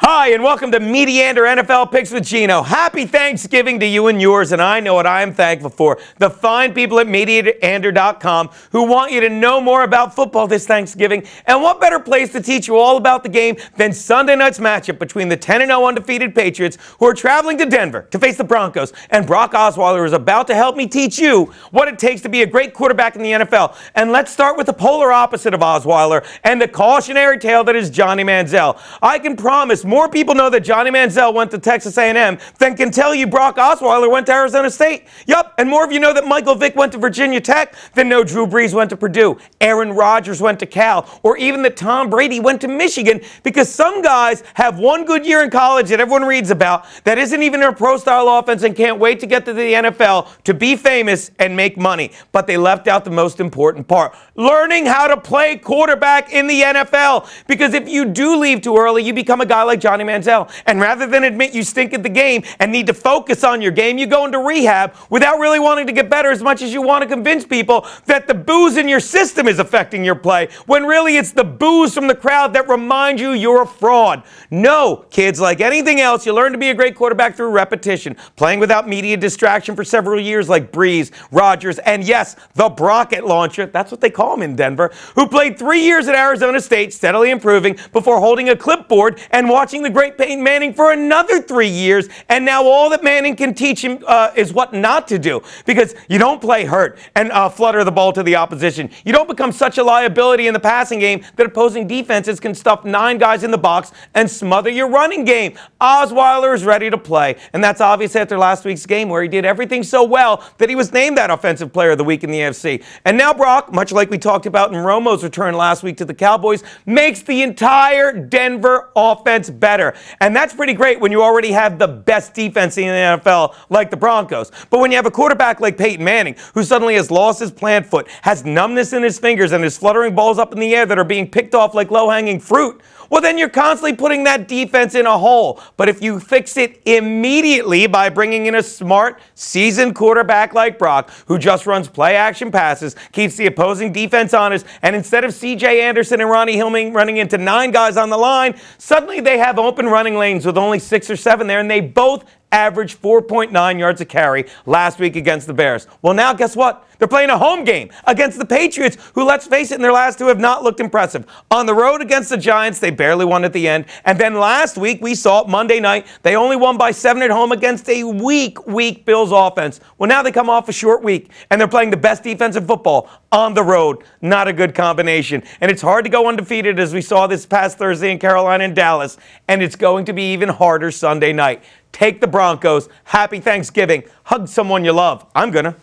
Hi, and welcome to Mediander NFL Picks with Geno. Happy Thanksgiving to you and yours, and I know what I am thankful for. The fine people at Mediander.com who want you to know more about football this Thanksgiving. And what better place to teach you all about the game than Sunday night's matchup between the 10-0 undefeated Patriots, who are traveling to Denver to face the Broncos, and Brock Osweiler is about to help me teach you what it takes to be a great quarterback in the NFL. And let's start with the polar opposite of Osweiler and the cautionary tale that is Johnny Manziel. I can promise more people know that Johnny Manziel went to Texas A&M than can tell you Brock Osweiler went to Arizona State. Yup, and more of you know that Michael Vick went to Virginia Tech than know Drew Brees went to Purdue, Aaron Rodgers went to Cal, or even that Tom Brady went to Michigan, because some guys have one good year in college that everyone reads about that isn't even a pro-style offense and can't wait to get to the NFL to be famous and make money. But they left out the most important part, learning how to play quarterback in the NFL. Because if you do leave too early, you become a guy like Johnny Manziel. And rather than admit you stink at the game and need to focus on your game, you go into rehab without really wanting to get better, as much as you want to convince people that the booze in your system is affecting your play, when really it's the booze from the crowd that remind you you're a fraud. No, kids, like anything else, you learn to be a great quarterback through repetition, playing without media distraction for several years like Brees, Rodgers, and yes, the Brocket launcher, that's what they call him in Denver, who played 3 years at Arizona State, steadily improving before holding a clipboard and watching the great Peyton Manning for another 3 years. And now all that Manning can teach him is what not to do, because you don't play hurt and flutter the ball to the opposition. You don't become such a liability in the passing game that opposing defenses can stuff 9 guys in the box and smother your running game. Osweiler is ready to play, and that's obvious after last week's game, where he did everything so well that he was named that Offensive Player of the Week in the AFC. And now Brock, much like we talked about in Romo's return last week to the Cowboys, makes the entire Denver offense better. And that's pretty great when you already have the best defense in the NFL, like the Broncos. But when you have a quarterback like Peyton Manning, who suddenly has lost his plant foot, has numbness in his fingers, and is fluttering balls up in the air that are being picked off like low-hanging fruit, well, then you're constantly putting that defense in a hole. But if you fix it immediately by bringing in a smart, seasoned quarterback like Brock, who just runs play-action passes, keeps the opposing defense honest, and instead of C.J. Anderson and Ronnie Hillman running into 9 guys on the line, suddenly they have open running lanes with only 6 or 7 there, and they both averaged 4.9 yards a carry last week against the Bears. Well, now guess what? They're playing a home game against the Patriots, who, let's face it, in their last 2 have not looked impressive. On the road against the Giants, they barely won at the end. And then last week, we saw it Monday night, they only won by 7 at home against a weak Bills offense. Well, now they come off a short week, and they're playing the best defense in football on the road. Not a good combination. And it's hard to go undefeated, as we saw this past Thursday in Carolina and Dallas. And it's going to be even harder Sunday night. Take the Broncos. Happy Thanksgiving. Hug someone you love. I'm gonna.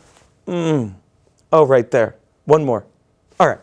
Oh, right there. One more. All right.